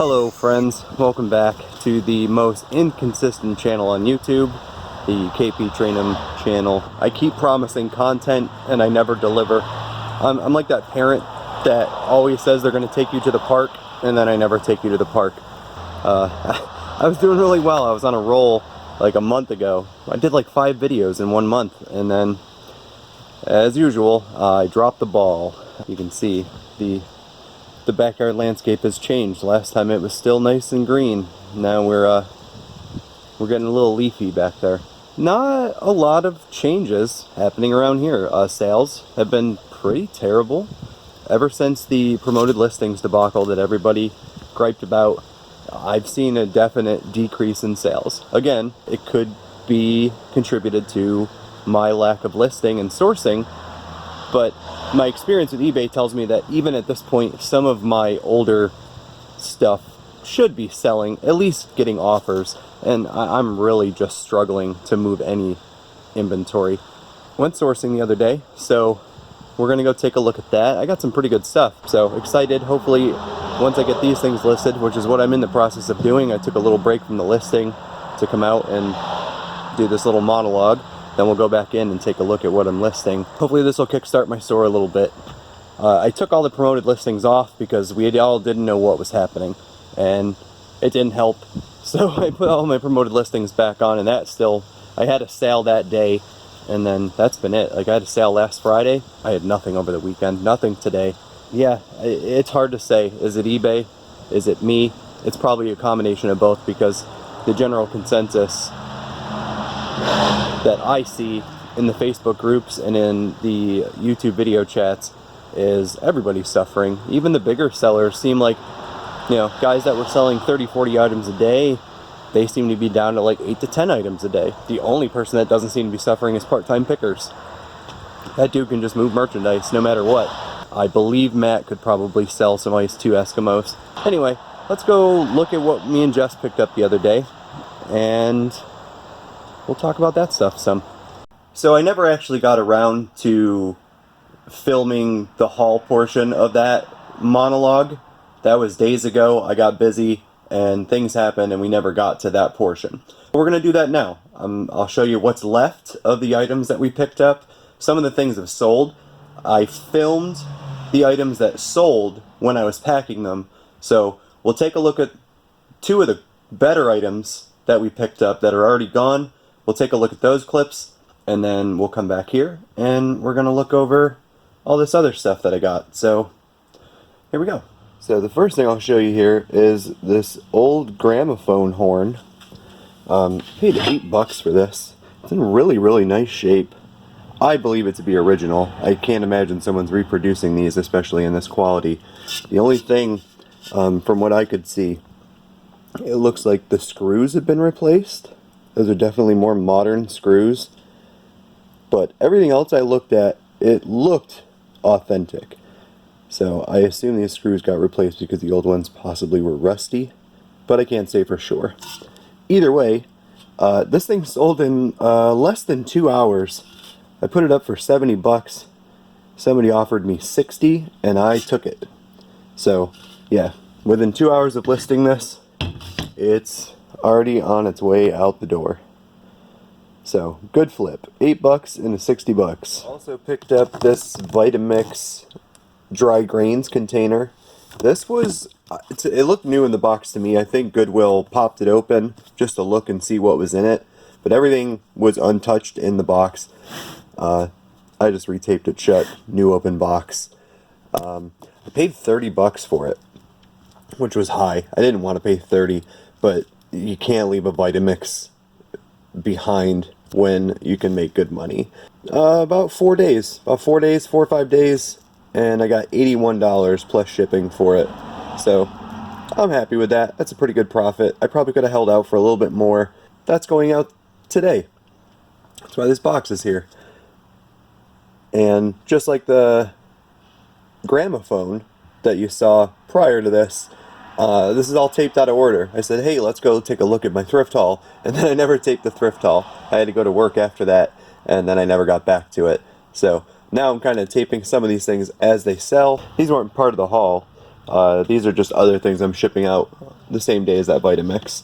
Hello friends, welcome back to the most inconsistent channel on YouTube, the KP Train'em channel. I keep promising content and I never deliver. I'm like that parent that always says they're going to take you to the park and then I never take you to the park. I was doing really well. I was on a roll like a month ago. I did like 5 videos in 1 month, and then as usual I dropped the ball. You can see the backyard landscape has changed. Last time it was still nice and green. Now we're getting a little leafy back there. Not a lot of changes happening around here. Sales have been pretty terrible ever since the promoted listings debacle that everybody griped about. I've seen a definite decrease in sales. Again, it could be contributed to my lack of listing and sourcing, but my experience with eBay tells me that even at this point, some of my older stuff should be selling, at least getting offers, and I'm really just struggling to move any inventory. Went sourcing the other day, so we're gonna go take a look at that. I got some pretty good stuff, so excited. Hopefully once I get these things listed, which is what I'm in the process of doing. I took a little break from the listing to come out and do this little monologue. Then we'll go back in and take a look at what I'm listing. Hopefully this will kickstart my store a little bit. I took all the promoted listings off because we all didn't know what was happening, and it didn't help. So I put all my promoted listings back on, and I had a sale that day, and then that's been it. Like, I had a sale last Friday. I had nothing over the weekend, nothing today. Yeah, it's hard to say. Is it eBay? Is it me? It's probably a combination of both, because the general consensus that I see in the Facebook groups and in the YouTube video chats is everybody's suffering. Even the bigger sellers seem like, you know, guys that were selling 30-40 items a day, they seem to be down to like 8 to 10 items a day. The only person that doesn't seem to be suffering is part-time pickers. That dude can just move merchandise no matter what. I believe Matt could probably sell some ice to Eskimos. Anyway, let's go look at what me and Jess picked up the other day, and we'll talk about that stuff some. So I never actually got around to filming the haul portion of that monologue. That was days ago. I got busy and things happened and we never got to that portion. We're going to do that now. I'll show you what's left of the items that we picked up. Some of the things have sold. I filmed the items that sold when I was packing them. So we'll take a look at 2 of the better items that we picked up that are already gone. We'll take a look at those clips, and then we'll come back here and we're going to look over all this other stuff that I got. So here we go. So the first thing I'll show you here is this old gramophone horn. Paid $8 for this. It's in really, really nice shape. I believe it to be original. I can't imagine someone's reproducing these, especially in this quality. The only thing, from what I could see, it looks like the screws have been replaced. Those are definitely more modern screws. But everything else I looked at, it looked authentic. So I assume these screws got replaced because the old ones possibly were rusty, but I can't say for sure. Either way, this thing sold in less than 2 hours. I put it up for $70. Somebody offered me $60 and I took it. So yeah, within 2 hours of listing this, it's already on its way out the door. So good flip. $8 and $60. Also picked up this Vitamix dry grains container. This was, it looked new in the box to me. I think Goodwill popped it open just to look and see what was in it, but everything was untouched in the box. I just retaped it shut, new open box. I paid $30 for it, which was high. I didn't want to pay $30, but you can't leave a Vitamix behind when you can make good money. About 4 days, 4 or 5 days, and I got $81 plus shipping for it. So I'm happy with that. That's a pretty good profit. I probably could have held out for a little bit more. That's going out today. That's why this box is here. And just like the gramophone that you saw prior to this, this is all taped out of order. I said, hey, let's go take a look at my thrift haul, and then I never taped the thrift haul. I had to go to work after that, and then I never got back to it. So now I'm kind of taping some of these things as they sell. These weren't part of the haul, These are just other things I'm shipping out the same day as that Vitamix.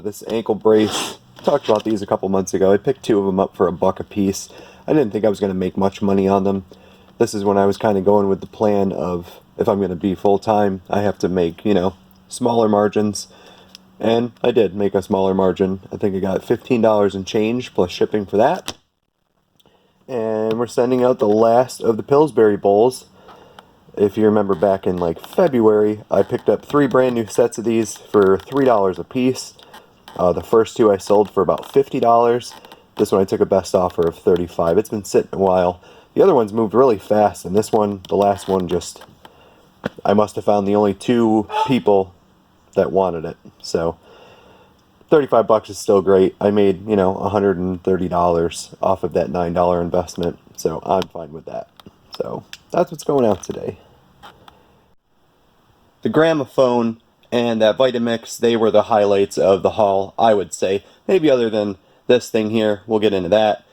This ankle brace, talked about these a couple months ago. I picked 2 of them up for $1 a piece. I didn't think I was going to make much money on them. This is when I was kind of going with the plan of, if I'm going to be full-time, I have to make, you know, smaller margins. And I did make a smaller margin. I think I got $15 and change plus shipping for that. And we're sending out the last of the Pillsbury bowls. If you remember back in like February, I picked up 3 brand new sets of these for $3 a piece. The first 2 I sold for about $50. This one I took a best offer of $35. It's been sitting a while. The other ones moved really fast, and this one, the last one, just, I must have found the only 2 people that wanted it. So $35 is still great. I made, you know, $130 off of that $9 investment, so I'm fine with that. So that's what's going out today. The gramophone and that Vitamix, they were the highlights of the haul, I would say. Maybe other than this thing here, we'll get into that.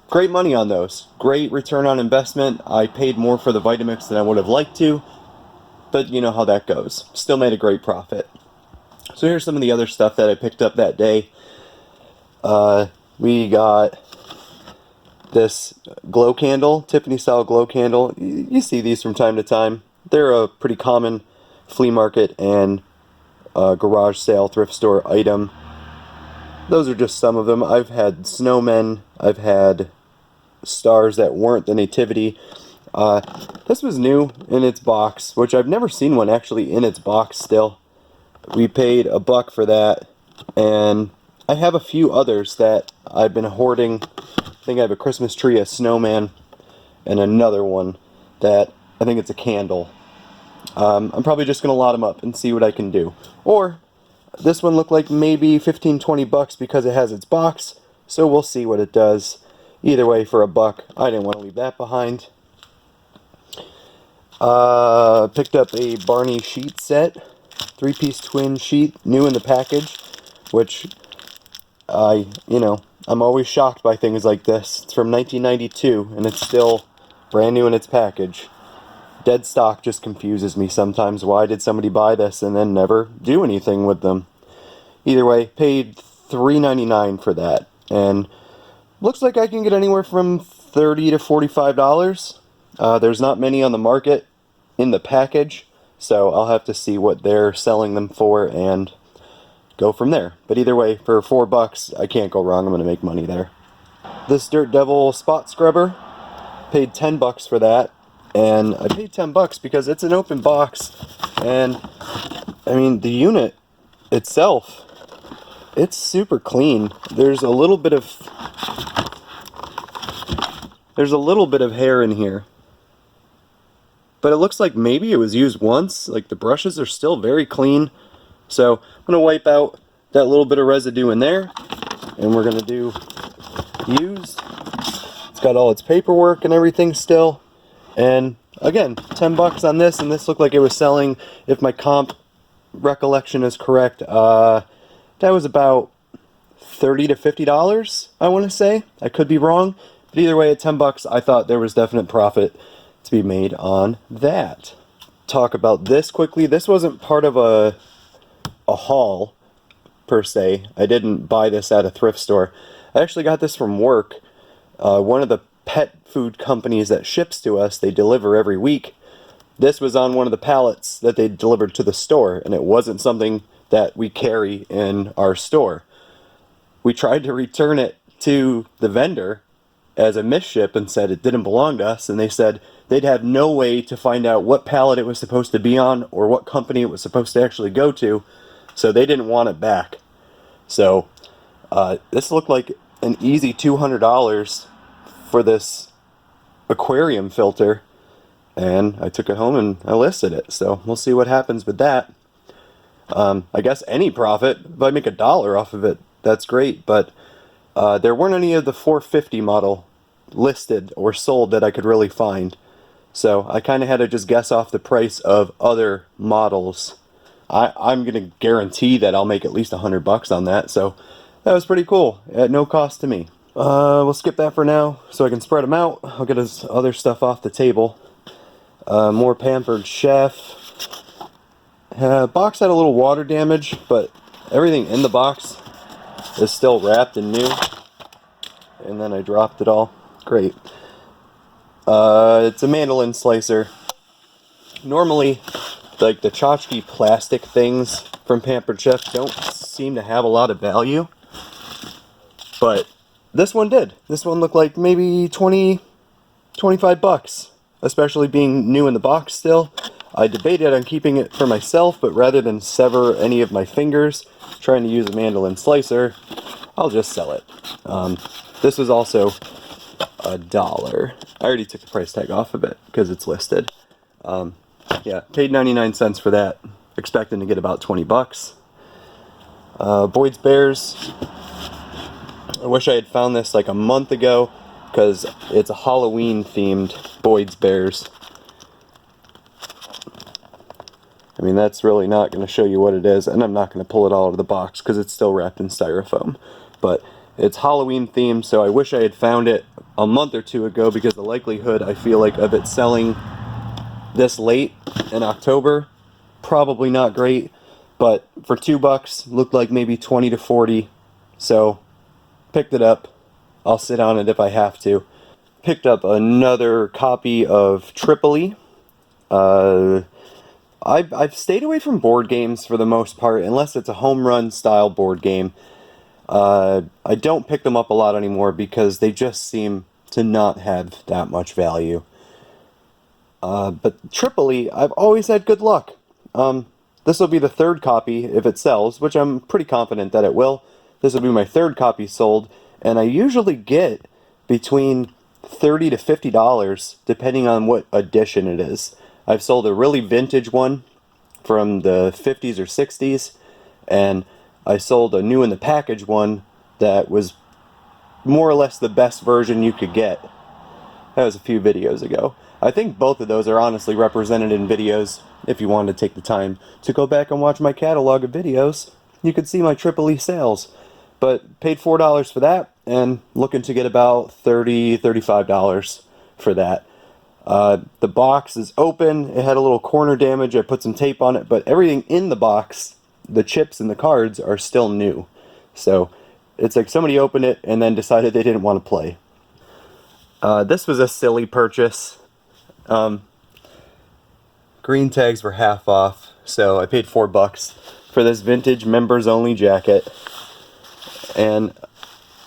Great money on those. Great return on investment. I paid more for the Vitamix than I would have liked to, but you know how that goes. Still made a great profit. So here's some of the other stuff that I picked up that day. We got this glow candle, Tiffany style glow candle. You see these from time to time. They're a pretty common flea market and garage sale thrift store item. Those are just some of them. I've had snowmen. I've had stars that weren't the nativity. This was new in its box, which I've never seen one actually in its box still. We paid $1 for that, and I have a few others that I've been hoarding. I think I have a Christmas tree, a snowman, and another one that I think it's a candle. I'm probably just going to lot them up and see what I can do. Or this one looked like maybe $15-20 because it has its box, so we'll see what it does. Either way, for $1, I didn't want to leave that behind. Picked up a Barney sheet set, 3-piece twin sheet, new in the package, which I'm always shocked by things like this. It's from 1992, and it's still brand new in its package. Dead stock just confuses me sometimes. Why did somebody buy this and then never do anything with them? Either way, paid $3.99 for that, and looks like I can get anywhere from $30 to $45. There's not many on the market in the package, so I'll have to see what they're selling them for and go from there. But either way, for $4, I can't go wrong. I'm going to make money there. This Dirt Devil spot scrubber, paid $10 for that, and I paid $10 because it's an open box, and I mean the unit itself, it's super clean. There's a little bit of hair in here, but it looks like maybe it was used once. Like the brushes are still very clean. So I'm going to wipe out that little bit of residue in there, and we're going to do used. It's got all its paperwork and everything still. And again, $10 on this, and this looked like it was selling, if my comp recollection is correct, that was about $30 to $50, I want to say. I could be wrong. But either way, at $10, I thought there was definite profit to be made on that. Talk about this quickly. This wasn't part of a haul per se. I didn't buy this at a thrift store. I actually got this from work. One of the pet food companies that ships to us, they deliver every week. This was on one of the pallets that they delivered to the store, and it wasn't something that we carry in our store. We tried to return it to the vendor as a misship and said it didn't belong to us, and they said they'd have no way to find out what pallet it was supposed to be on or what company it was supposed to actually go to, so they didn't want it back. So this looked like an easy $200 for this aquarium filter, and I took it home and I listed it, so we'll see what happens with that. I guess any profit, if I make $1 off of it, that's great, but there weren't any of the 450 model listed or sold that I could really find, so I kind of had to just guess off the price of other models. I'm going to guarantee that I'll make at least $100 on that, so that was pretty cool, at no cost to me. We'll skip that for now, so I can spread them out. I'll get his other stuff off the table. More Pampered Chef. Box had a little water damage, but everything in the box is still wrapped and new. And then I dropped it all. Great. It's a mandolin slicer. Normally, like the tchotchke plastic things from Pampered Chef don't seem to have a lot of value, but this one did. This one looked like maybe 20, 25 bucks, especially being new in the box still. I debated on keeping it for myself, but rather than sever any of my fingers trying to use a mandolin slicer, I'll just sell it. This was also $1. I already took the price tag off of it because it's listed. Yeah, paid 99 cents for that, expecting to get about 20 bucks. Boyd's Bears. I wish I had found this like a month ago because it's a Halloween themed Boyd's Bears. I mean, that's really not going to show you what it is, and I'm not going to pull it all out of the box because it's still wrapped in styrofoam. But it's Halloween themed, so I wish I had found it a month or two ago because the likelihood, I feel like, of it selling this late in October, probably not great. But for $2, looked like maybe 20 to 40, so picked it up. I'll sit on it if I have to. Picked up another copy of Tripoli. I've stayed away from board games for the most part, unless it's a home run style board game. I don't pick them up a lot anymore because they just seem to not have that much value. But Tripoli, I've always had good luck. This will be the third copy if it sells, which I'm pretty confident that it will. This will be my third copy sold, and I usually get between $30 to $50 depending on what edition it is. I've sold a really vintage one from the 50s or 60s, and I sold a new in the package one that was more or less the best version you could get. That was a few videos ago. I think both of those are honestly represented in videos. If you wanted to take the time to go back and watch my catalog of videos, you could see my Tripoli sales. But paid $4 for that, and looking to get about $30, $35 for that. The box is open. It had a little corner damage. I put some tape on it, but everything in the box, the chips and the cards, are still new. So it's like somebody opened it and then decided they didn't want to play. This was a silly purchase. Green tags were half off, so I paid $4 for this vintage members only jacket. And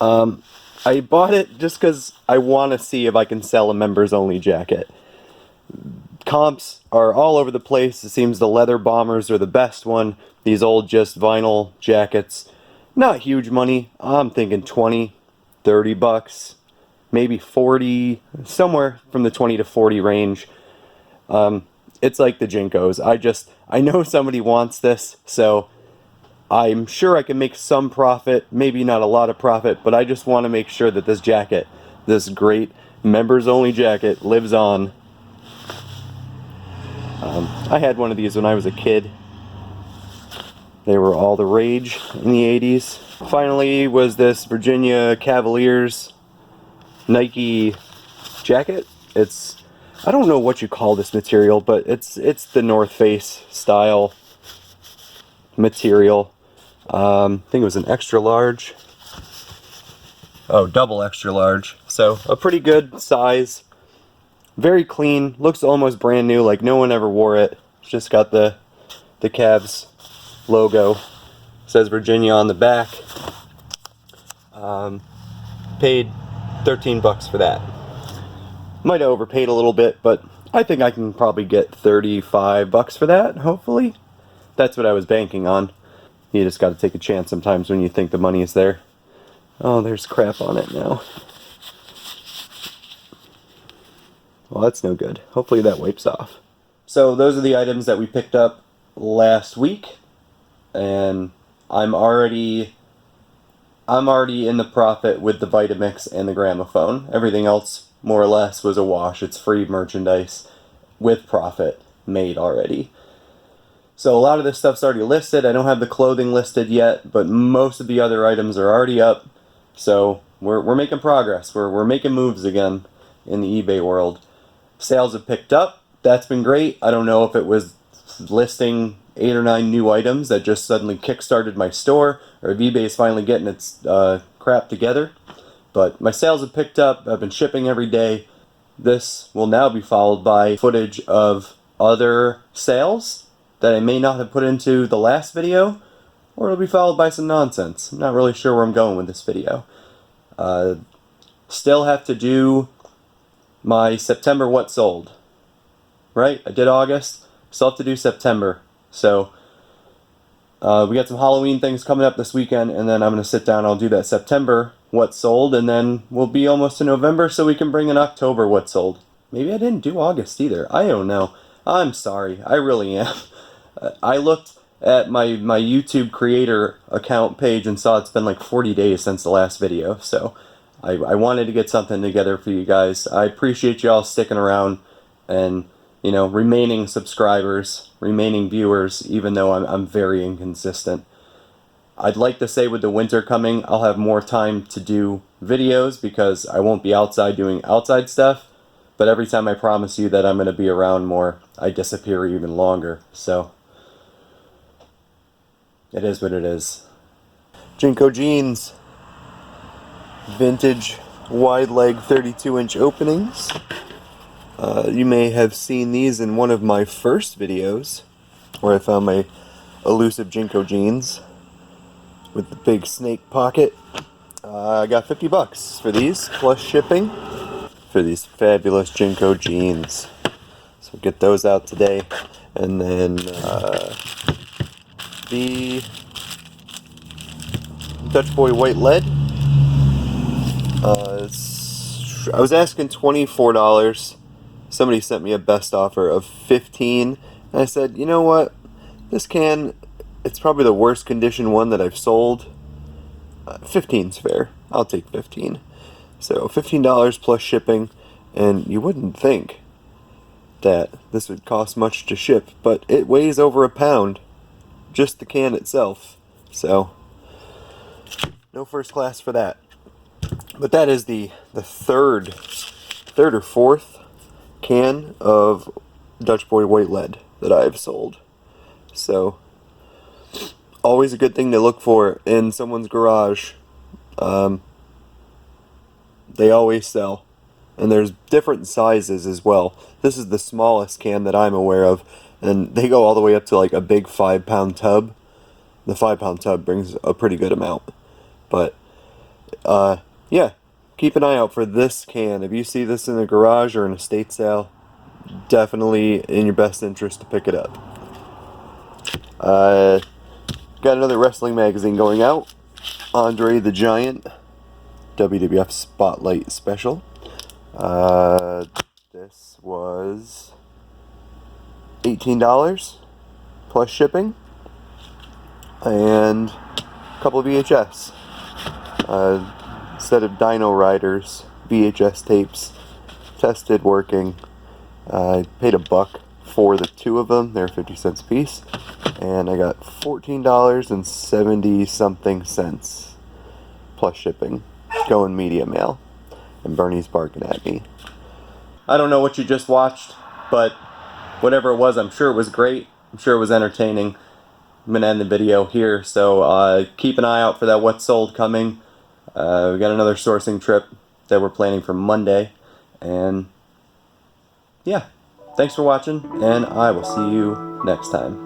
I bought it just because I want to see if I can sell a members only jacket. Comps are all over the place. It seems the leather bombers are the best one. These old just vinyl jackets, not huge money. I'm thinking 20, 30 bucks, maybe 40, somewhere from the 20 to 40 range. It's like the Jinkos. I know somebody wants this, so I'm sure I can make some profit, maybe not a lot of profit, but I just want to make sure that this jacket, this great members-only jacket, lives on. I had one of these when I was a kid. They were all the rage in the 80s. Finally was this Virginia Cavaliers Nike jacket. I don't know what you call this material, but it's the North Face style material. I think it was an extra large. Oh, double extra large. So a pretty good size. Very clean. Looks almost brand new, like no one ever wore it. It's just got the Cavs logo. Says Virginia on the back. Paid 13 bucks for that. Might have overpaid a little bit, but I think I can probably get 35 bucks for that, hopefully. That's what I was banking on. You just got to take a chance sometimes when you think the money is there. Oh, there's crap on it now. Well, that's no good. Hopefully that wipes off. So those are the items that we picked up last week, and I'm already in the profit with the Vitamix and the gramophone. Everything else, more or less, was a wash. It's free merchandise with profit made already. So a lot of this stuff's already listed. I don't have the clothing listed yet, but most of the other items are already up. So we're making progress. We're making moves again in the eBay world. Sales have picked up. that's been great. I don't know if it was listing 8 or 9 new items that just suddenly kickstarted my store, or if eBay is finally getting its crap together. But my sales have picked up. I've been shipping every day. This will now be followed by footage of other sales that I may not have put into the last video, or it'll be followed by some nonsense. I'm not really sure where I'm going with this video. Still have to do my September what sold. Right? I did August. Still have to do September. So we got some Halloween things coming up this weekend, and then I'm going to sit down, I'll do that September what sold, and then we'll be almost to November, so we can bring in October what sold. Maybe I didn't do August either. I don't know. I'm sorry. I really am. I looked at my YouTube creator account page and saw it's been like 40 days since the last video, so I wanted to get something together for you guys. I appreciate y'all sticking around and, you know, remaining subscribers, remaining viewers, even though I'm very inconsistent. I'd like to say with the winter coming, I'll have more time to do videos because I won't be outside doing outside stuff, but every time I promise you that I'm going to be around more, I disappear even longer, so it is what it is. Jinko jeans. Vintage wide leg 32-inch openings. You may have seen these in one of my first videos where I found my elusive Jinko jeans with the big snake pocket. I got $50 for these plus shipping for these fabulous Jinko jeans. So we'll get those out today. And then the Dutch Boy white lead. I was asking $24. Somebody sent me a best offer of $15, and I said, you know what, this can, it's probably the worst condition one that I've sold. 15's fair. I'll take 15. So $15 plus shipping, and you wouldn't think that this would cost much to ship, but it weighs over a pound, just the can itself. So no first class for that. But that is the third or fourth can of Dutch Boy white lead that I've sold. So always a good thing to look for in someone's garage. They always sell, and there's different sizes as well. This is the smallest can that I'm aware of, and they go all the way up to like a big 5-pound tub. The 5-pound tub brings a pretty good amount, but yeah, keep an eye out for this can. If you see this in a garage or an estate sale, definitely in your best interest to pick it up. Got another wrestling magazine going out. Andre the Giant, WWF Spotlight Special. This was $18 plus shipping, and a couple of VHS. Set of Dino Riders VHS tapes, tested, working. I paid $1 for the 2 of them. They're 50 cents a piece, and I got $14.70 something plus shipping, going media mail. And Bernie's barking at me. I don't know what you just watched, but whatever it was, I'm sure it was great. I'm sure it was entertaining. I'm gonna end the video here, so keep an eye out for that What Sold coming. We got another sourcing trip that we're planning for Monday, and yeah, thanks for watching, and I will see you next time.